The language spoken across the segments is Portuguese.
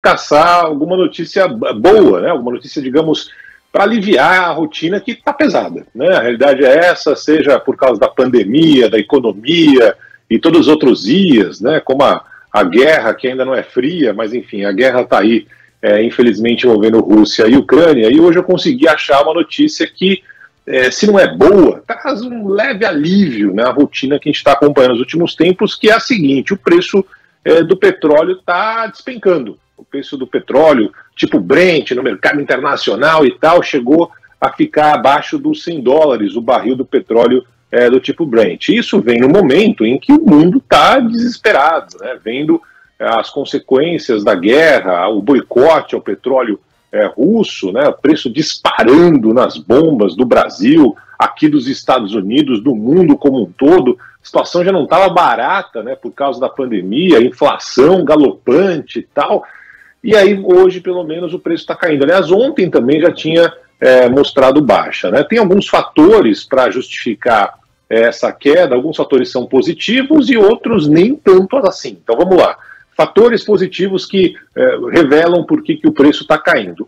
caçar alguma notícia boa, né? Alguma notícia, digamos, para aliviar a rotina que está pesada, né? A realidade é essa, seja por causa da pandemia, da economia e todos os outros ias, né? Como a guerra, que ainda não é fria, mas enfim, a guerra está aí, infelizmente, envolvendo Rússia e Ucrânia, e hoje eu consegui achar uma notícia que, se não é boa, traz um leve alívio na rotina que a gente está acompanhando nos últimos tempos, que é a seguinte: o preço do petróleo está despencando. O preço do petróleo, tipo Brent, no mercado internacional e tal, chegou a ficar abaixo dos $100 o barril do petróleo do tipo Brent. Isso vem no momento em que o mundo está desesperado, né? Vendo as consequências da guerra, o boicote ao petróleo russo, né? O preço disparando nas bombas do Brasil, aqui dos Estados Unidos, do mundo como um todo. A situação já não estava barata, né, por causa da pandemia, inflação galopante e tal. E aí, hoje, pelo menos, o preço está caindo. Aliás, ontem também já tinha mostrado baixa, né? Tem alguns fatores para justificar essa queda, alguns fatores são positivos e outros nem tanto assim. Então, vamos lá. Fatores positivos que revelam por que o preço está caindo.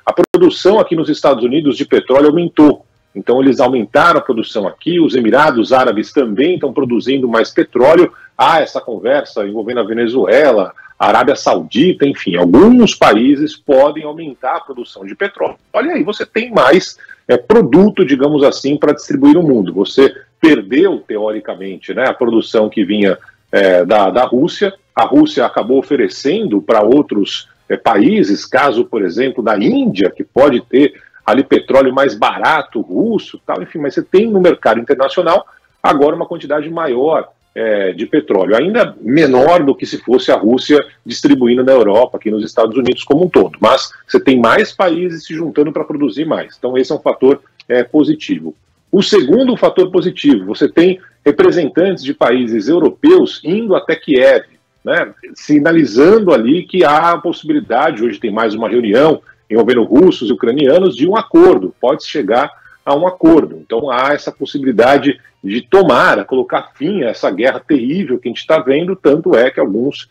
A produção aqui nos Estados Unidos de petróleo aumentou. Então, eles aumentaram a produção aqui, os Emirados Árabes também estão produzindo mais petróleo. Há essa conversa envolvendo a Venezuela, a Arábia Saudita, enfim, alguns países podem aumentar a produção de petróleo. Olha aí, você tem mais produto, digamos assim, para distribuir no mundo. Você perdeu, teoricamente, né, a produção que vinha da Rússia. A Rússia acabou oferecendo para outros países, caso, por exemplo, da Índia, que pode ter ali petróleo mais barato, russo, tal, enfim, mas você tem no mercado internacional agora uma quantidade maior de petróleo, ainda menor do que se fosse a Rússia distribuindo na Europa, aqui nos Estados Unidos como um todo, mas você tem mais países se juntando para produzir mais, então esse é um fator positivo. O segundo fator positivo, você tem representantes de países europeus indo até Kiev, né, sinalizando ali que há a possibilidade, hoje tem mais uma reunião envolvendo russos e ucranianos, de um acordo, pode chegar a um acordo. Então há essa possibilidade de colocar fim a essa guerra terrível que a gente está vendo, tanto é que alguns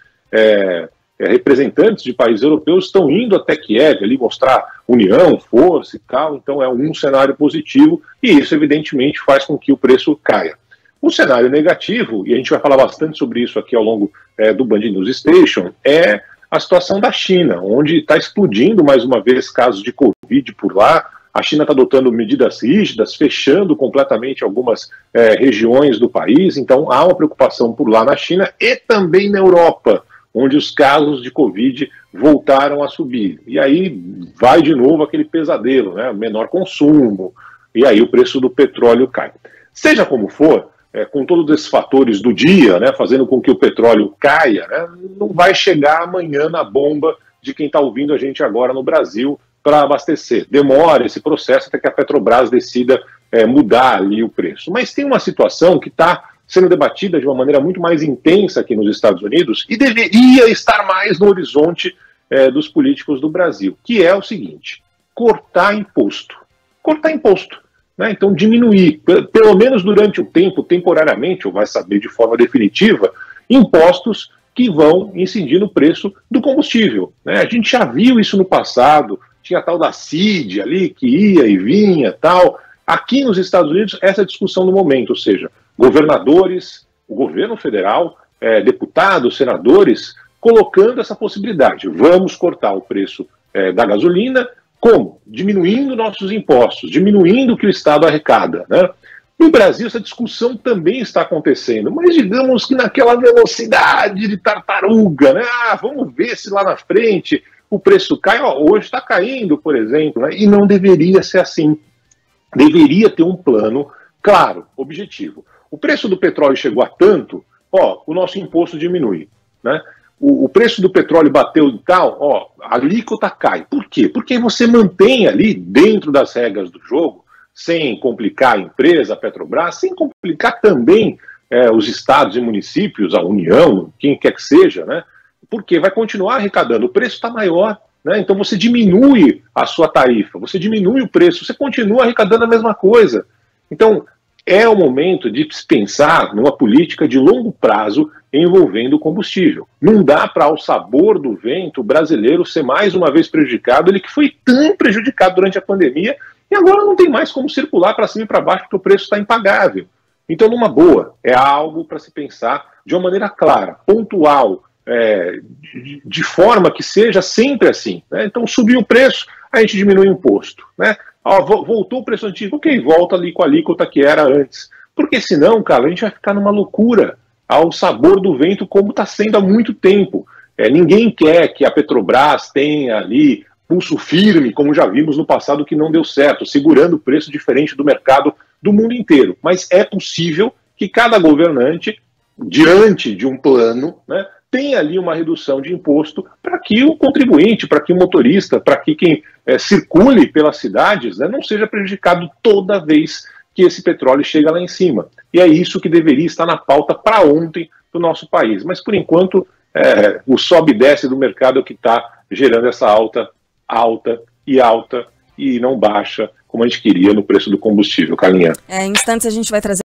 representantes de países europeus estão indo até Kiev, ali mostrar união, força e tal, então é um cenário positivo, e isso evidentemente faz com que o preço caia. O cenário negativo, e a gente vai falar bastante sobre isso aqui ao longo do Band News Station, é a situação da China, onde está explodindo mais uma vez casos de Covid por lá. A China está adotando medidas rígidas, fechando completamente algumas regiões do país, então há uma preocupação por lá na China e também na Europa, onde os casos de Covid voltaram a subir. E aí vai de novo aquele pesadelo, né? Menor consumo, e aí o preço do petróleo cai. Seja como for, com todos esses fatores do dia, né, fazendo com que o petróleo caia, né, não vai chegar amanhã na bomba de quem está ouvindo a gente agora no Brasil para abastecer. Demora esse processo até que a Petrobras decida mudar ali o preço. Mas tem uma situação que está sendo debatida de uma maneira muito mais intensa aqui nos Estados Unidos e deveria estar mais no horizonte dos políticos do Brasil, que é o seguinte: cortar imposto. Cortar imposto. Né? Então, diminuir, pelo menos durante o tempo, temporariamente, ou vai saber de forma definitiva, impostos que vão incidir no preço do combustível. Né? A gente já viu isso no passado, tinha a tal da CID ali, que ia e vinha, tal. Aqui nos Estados Unidos, essa é a discussão no momento, ou seja, governadores, o governo federal, deputados, senadores, colocando essa possibilidade. Vamos cortar o preço da gasolina. Como? Diminuindo nossos impostos, diminuindo o que o Estado arrecada, né? No Brasil, essa discussão também está acontecendo, mas digamos que naquela velocidade de tartaruga, né? Vamos ver se lá na frente o preço cai. Hoje está caindo, por exemplo, né? E não deveria ser assim. Deveria ter um plano claro, objetivo. O preço do petróleo chegou a tanto, o nosso imposto diminui, né? O preço do petróleo bateu e tal, a alíquota cai. Por quê? Porque você mantém ali, dentro das regras do jogo, sem complicar a empresa, a Petrobras, sem complicar também os estados e municípios, a União, quem quer que seja, né? Porque vai continuar arrecadando, o preço está maior, né? Então você diminui a sua tarifa, você diminui o preço, você continua arrecadando a mesma coisa. Então, é o momento de se pensar numa política de longo prazo envolvendo o combustível. Não dá para, ao sabor do vento, o brasileiro ser mais uma vez prejudicado, ele que foi tão prejudicado durante a pandemia e agora não tem mais como circular para cima e para baixo porque o preço está impagável. Então, numa boa, é algo para se pensar de uma maneira clara, pontual, de forma que seja sempre assim, né? Então, subiu o preço, a gente diminui o imposto, né? Voltou o preço antigo, ok, volta ali com a alíquota que era antes. Porque senão, cara, a gente vai ficar numa loucura ao sabor do vento, como está sendo há muito tempo. Ninguém quer que a Petrobras tenha ali pulso firme, como já vimos no passado que não deu certo, segurando o preço diferente do mercado do mundo inteiro. Mas é possível que cada governante, diante de um plano, né, tenha ali uma redução de imposto para que o contribuinte, para que o motorista, para que quem circule pelas cidades, né, não seja prejudicado toda vez que esse petróleo chega lá em cima. E é isso que deveria estar na pauta para ontem do nosso país. Mas, por enquanto, o sobe e desce do mercado é o que está gerando essa alta e não baixa, como a gente queria no preço do combustível, Carlinha. Em instantes a gente vai trazer